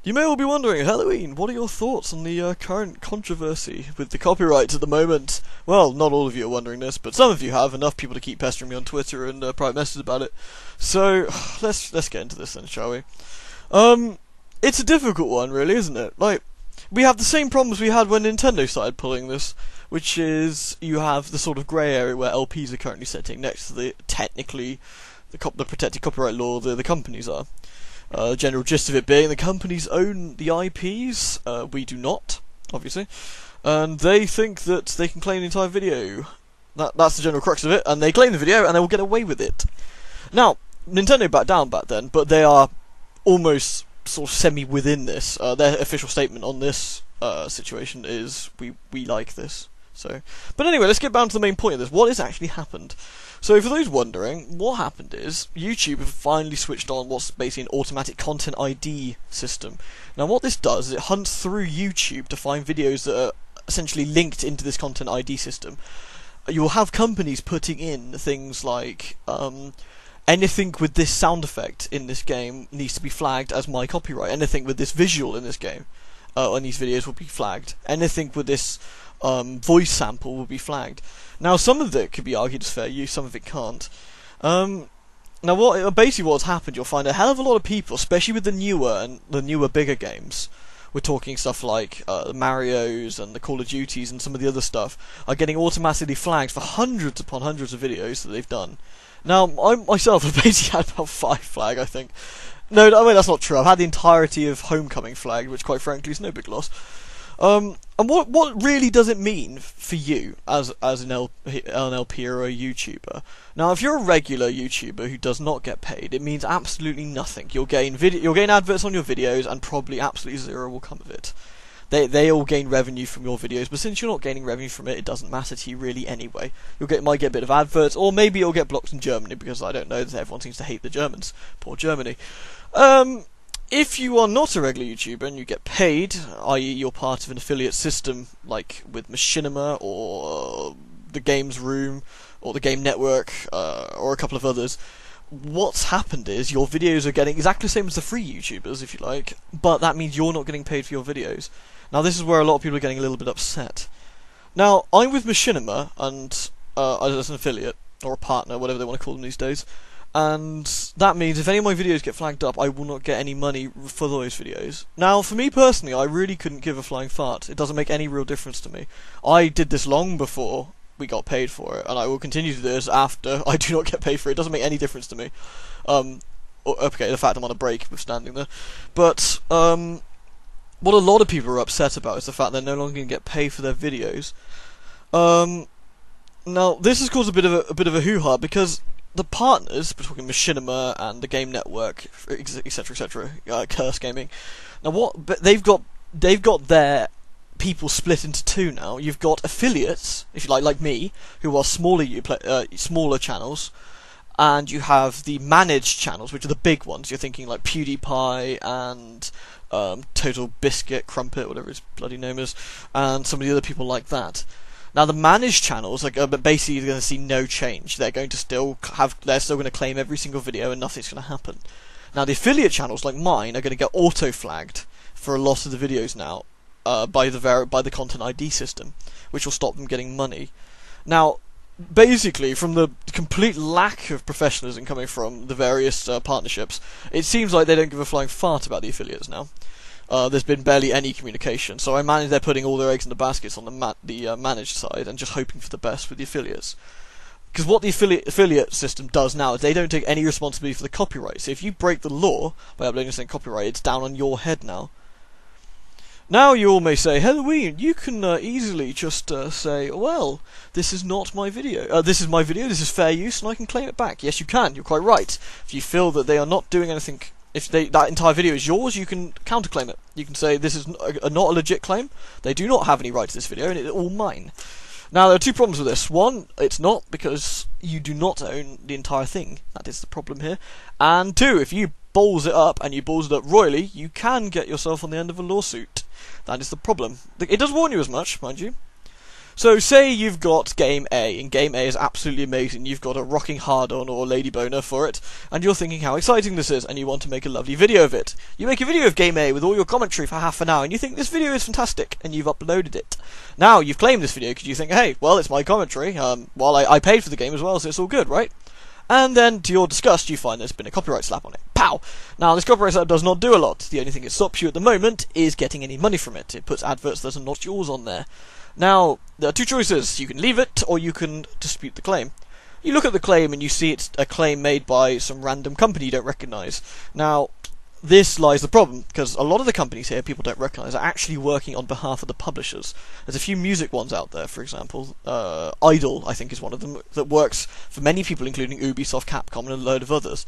You may all be wondering, Halloween, what are your thoughts on the current controversy with the copyrights at the moment? Well, not all of you are wondering this, but some of you have. Enough people to keep pestering me on Twitter and private messages about it. So, let's get into this then, shall we? It's a difficult one, really, isn't it? Like, we have the same problems we had when Nintendo started pulling this, which is you have the sort of grey area where LPs are currently sitting next to the protected copyright law the companies are. The general gist of it being the companies own the IPs, we do not, obviously, and they think that they can claim the entire video. That's the general crux of it, and they claim the video and they will get away with it. Now, Nintendo backed down back then, but they are almost sort of semi-within this. Their official statement on this situation is, we like this. So, but anyway, let's get down to the main point of this. What has actually happened? So, for those wondering, what happened is YouTube have finally switched on what's basically an automatic content ID system. Now, what this does is it hunts through YouTube to find videos that are essentially linked into this content ID system. You'll have companies putting in things like anything with this sound effect in this game needs to be flagged as my copyright. Anything with this visual in this game on these videos will be flagged. Anything with this voice sample will be flagged. Now, some of it could be argued as fair use, some of it can't. Now, basically what's happened, you'll find a hell of a lot of people, especially with the newer, bigger games. We're talking stuff like the Marios and the Call of Duties and some of the other stuff are getting automatically flagged for hundreds upon hundreds of videos that they've done. Now, I myself have basically had about 5 flag, I think. No, I mean, that's not true. I've had the entirety of Homecoming flagged, which quite frankly is no big loss. And what really does it mean for you as an LP or a YouTuber? Now, if you're a regular YouTuber who does not get paid, it means absolutely nothing. You'll gain adverts on your videos, and probably absolutely zero will come of it. They all gain revenue from your videos, but since you're not gaining revenue from it, it doesn't matter to you really anyway. Might get a bit of adverts, or maybe you'll get blocked in Germany, because I don't know, everyone seems to hate the Germans. Poor Germany. If you are not a regular YouTuber and you get paid, i.e. you're part of an affiliate system, like with Machinima, or the Games Room, or the Game Network, or a couple of others, what's happened is your videos are getting exactly the same as the free YouTubers, if you like, but that means you're not getting paid for your videos. Now, this is where a lot of people are getting a little bit upset. Now, I'm with Machinima, and as an affiliate, or a partner, whatever they want to call them these days, and that means if any of my videos get flagged up, I will not get any money for those videos. Now, for me personally, I really couldn't give a flying fart. It doesn't make any real difference to me. I did this long before we got paid for it, and I will continue to do this after I do not get paid for it. It doesn't make any difference to me. Okay, the fact I'm on a break withstanding there. But, what a lot of people are upset about is the fact they're no longer going to get paid for their videos. Now, this has caused a bit of a hoo-ha, because the partners, we're talking Machinima and the Game Network, etc., Curse Gaming. Now, they've got their people split into two now. You've got affiliates, if you like me, who are smaller channels, and you have the managed channels, which are the big ones. You're thinking like PewDiePie and Total Biscuit, Crumpet, whatever his bloody name is, and some of the other people like that. Now, the managed channels are basically going to see no change. They're still going to claim every single video, and nothing's going to happen. Now, the affiliate channels like mine are going to get auto flagged for a lot of the videos now by the content ID system, which will stop them getting money. Now, basically, from the complete lack of professionalism coming from the various partnerships, it seems like they don't give a flying fart about the affiliates now. There's been barely any communication, so I imagine they're putting all their eggs in the baskets on the managed side and just hoping for the best with the affiliates. Because what the affiliate system does now is they don't take any responsibility for the copyright. So if you break the law by uploading something copyright, it's down on your head now. Now you all may say, Helloween, you can easily just say, well, this is not my video. This is my video, this is fair use, and I can claim it back. Yes, you can, you're quite right. If you feel that they are not doing anything, if that entire video is yours, you can counterclaim it. You can say, this is not a legit claim, they do not have any right to this video, and it's all mine. Now, there are two problems with this. One, it's not, because you do not own the entire thing. That is the problem here. And two, if you balls it up, and you balls it up royally, you can get yourself on the end of a lawsuit. That is the problem. It does warn you as much, mind you. So say you've got game A, and game A is absolutely amazing. You've got a rocking hard-on or a lady boner for it, and you're thinking how exciting this is, and you want to make a lovely video of it. You make a video of game A with all your commentary for half an hour, and you think this video is fantastic, and you've uploaded it. Now, you've claimed this video because you think, hey, well, it's my commentary. Well, I paid for the game as well, so it's all good, right? And then, to your disgust, you find there's been a copyright slap on it. Pow! Now, this copyright slap does not do a lot. The only thing it stops you at the moment is getting any money from it. It puts adverts that are not yours on there. Now, there are two choices. You can leave it, or you can dispute the claim. You look at the claim, and you see it's a claim made by some random company you don't recognise. Now, this lies the problem, because a lot of the companies here people don't recognise are actually working on behalf of the publishers. There's a few music ones out there, for example. Idol, I think, is one of them, that works for many people, including Ubisoft, Capcom, and a load of others.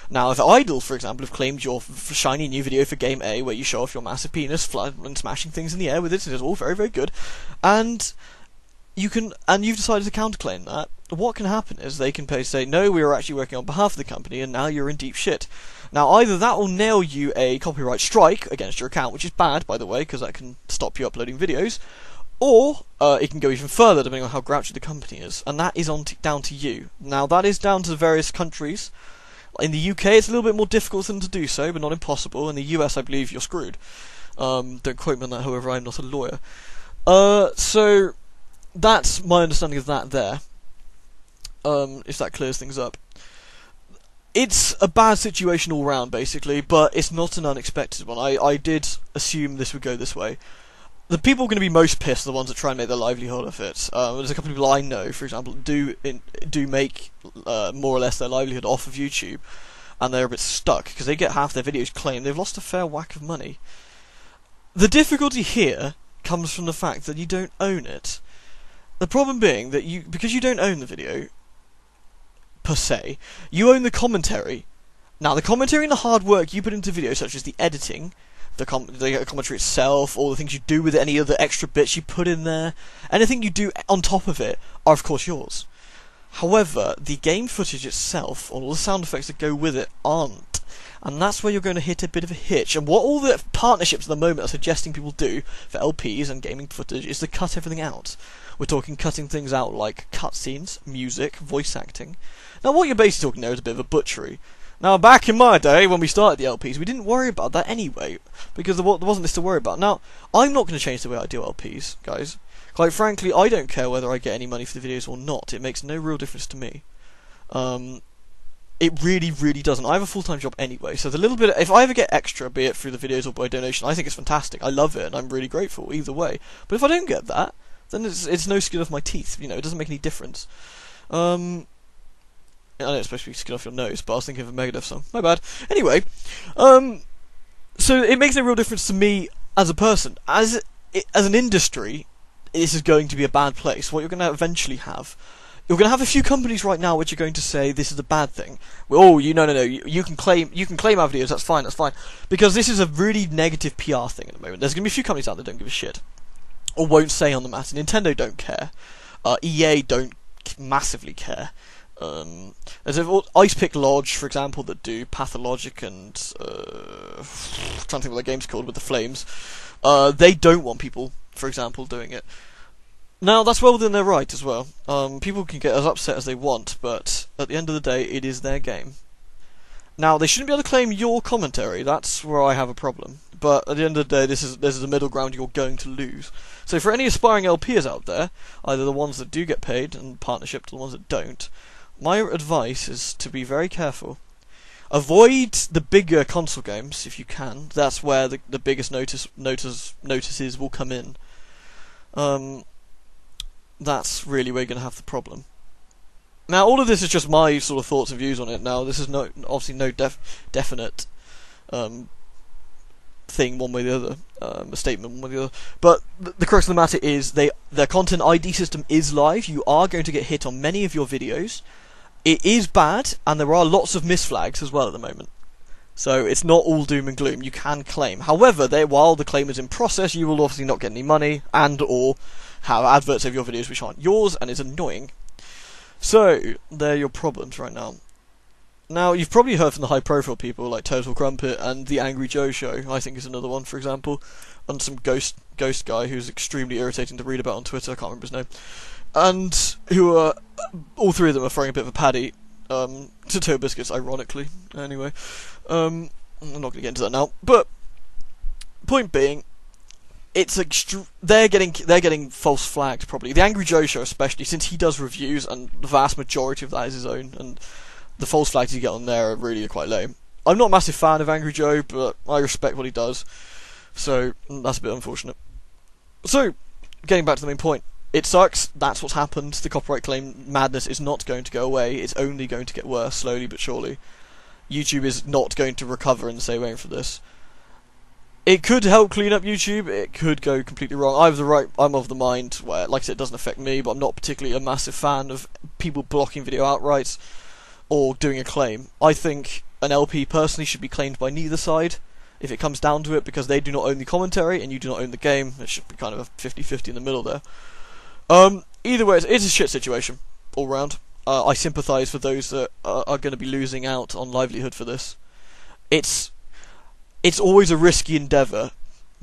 Now, if Idol, for example, have claimed your shiny new video for Game A, where you show off your massive penis and smashing things in the air with it, and it's all very, very good, and you've decided to counterclaim that, what can happen is they can say, no, we were actually working on behalf of the company, and now you're in deep shit. Now, either that will nail you a copyright strike against your account, which is bad, by the way, because that can stop you uploading videos, or it can go even further, depending on how grouchy the company is, and that is down to you. Now, that is down to various countries. In the UK, it's a little bit more difficult than to do so, but not impossible. In the US, I believe you're screwed. Don't quote me on that, however, I'm not a lawyer. So, that's my understanding of that there. If that clears things up. It's a bad situation all round, basically, but it's not an unexpected one. I did assume this would go this way. The people going to be most pissed are the ones that try and make their livelihood of it. There's a couple of people I know, for example, do make more or less their livelihood off of YouTube, and they're a bit stuck because they get half their videos claimed. They've lost a fair whack of money. The difficulty here comes from the fact that you don't own it. The problem being that because you don't own the video per se, you own the commentary. Now, the commentary and the hard work you put into videos, such as the editing, the commentary itself, all the things you do with it, any other extra bits you put in there, anything you do on top of it, are of course yours. However, the game footage itself, all the sound effects that go with it, aren't. And that's where you're going to hit a bit of a hitch. And what all the partnerships at the moment are suggesting people do for LPs and gaming footage is to cut everything out. We're talking cutting things out like cutscenes, music, voice acting. Now, what you're basically talking there is a bit of a butchery. Now, back in my day, when we started the LPs, we didn't worry about that anyway, because there wasn't this to worry about. Now, I'm not going to change the way I do LPs, guys. Quite frankly, I don't care whether I get any money for the videos or not. It makes no real difference to me. It really, really doesn't. I have a full-time job anyway, so the little bit, if I ever get extra, be it through the videos or by donation, I think it's fantastic. I love it, and I'm really grateful either way. But if I don't get that, then it's no skin off my teeth. You know, it doesn't make any difference. I know it's supposed to be skin off your nose, but I was thinking of a Megadeth song. My bad. Anyway, so it makes no real difference to me as a person. As an industry, this is going to be a bad place. What you're going to eventually have, you're going to have a few companies right now which are going to say this is a bad thing. Oh, no, you can claim our videos. That's fine, because this is a really negative PR thing at the moment. There's going to be a few companies out there that don't give a shit, or won't say on the matter. Nintendo don't care. EA don't massively care. There's Ice Pick Lodge, for example, that do Pathologic and I'm trying to think what their game's called with the flames. They don't want people, for example, doing it. Now, that's well within their right as well. People can get as upset as they want, but at the end of the day, it is their game. Now, they shouldn't be able to claim your commentary. That's where I have a problem. But at the end of the day, this is a middle ground you're going to lose. So for any aspiring LPs out there, either the ones that do get paid and partnership to the ones that don't, my advice is to be very careful. Avoid the bigger console games if you can. That's where the biggest notices will come in. That's really where you're going to have the problem. Now, all of this is just my sort of thoughts and views on it. Now, this is obviously no definite thing one way or the other, a statement one way or the other. But the crux of the matter is their content ID system is live. You are going to get hit on many of your videos. It is bad, and there are lots of misflags as well at the moment. So it's not all doom and gloom. You can claim. However, while the claim is in process, you will obviously not get any money and or have adverts of your videos which aren't yours, and it's annoying. So, they're your problems right now. Now, you've probably heard from the high-profile people like Total Crumpet and the Angry Joe Show, I think is another one, for example, and some ghost guy who's extremely irritating to read about on Twitter, I can't remember his name, and who are, all three of them are throwing a bit of a paddy to Toe Biscuits, ironically, anyway. I'm not going to get into that now, but point being, it's they're getting false flagged probably. The Angry Joe Show especially, since he does reviews and the vast majority of that is his own, and the false flags you get on there are really quite lame. I'm not a massive fan of Angry Joe, but I respect what he does, so that's a bit unfortunate. So, getting back to the main point, it sucks, that's what's happened, the copyright claim madness is not going to go away, it's only going to get worse, slowly but surely. YouTube is not going to recover in the same way for this. It could help clean up YouTube, it could go completely wrong. I'm of the mind where, like I said, it doesn't affect me, but I'm not particularly a massive fan of people blocking video outright or doing a claim. I think an LP personally should be claimed by neither side, if it comes down to it, because they do not own the commentary and you do not own the game. It should be kind of a 50-50 in the middle there. Either way, it's a shit situation, all round. I sympathise with those that are going to be losing out on livelihood for this. It's always a risky endeavour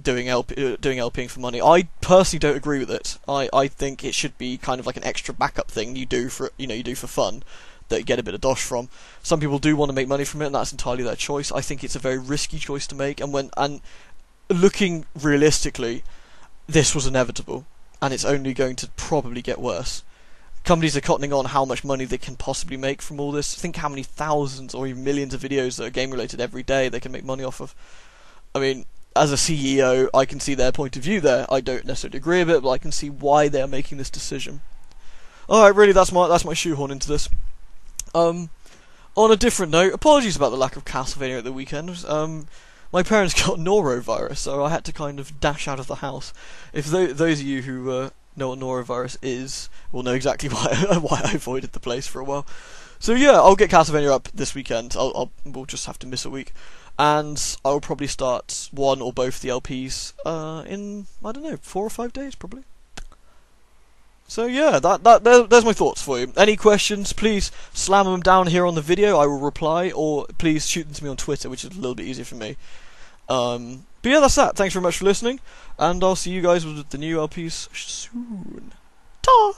doing LPing for money. I personally don't agree with it. I think it should be kind of like an extra backup thing you do for fun, that you get a bit of dosh from. Some people do want to make money from it, and that's entirely their choice. I think it's a very risky choice to make, and looking realistically, this was inevitable, and it's only going to probably get worse. Companies are cottoning on how much money they can possibly make from all this. Think how many thousands or even millions of videos that are game related every day they can make money off of. I mean, as a CEO, I can see their point of view there. I don't necessarily agree with it, but I can see why they are making this decision. Alright, really, that's my shoehorn into this. On a different note, apologies about the lack of Castlevania at the weekend. My parents got norovirus, so I had to kind of dash out of the house. If those of you who know what norovirus is will know exactly why I avoided the place for a while. So yeah, I'll get Castlevania up this weekend. We'll just have to miss a week, and I'll probably start one or both the LPs in, I don't know, 4 or 5 days probably. So yeah, there's my thoughts for you. Any questions, please slam them down here on the video, I will reply, or please shoot them to me on Twitter, which is a little bit easier for me. But yeah, that's that. Thanks very much for listening, and I'll see you guys with the new LPs soon. Ta!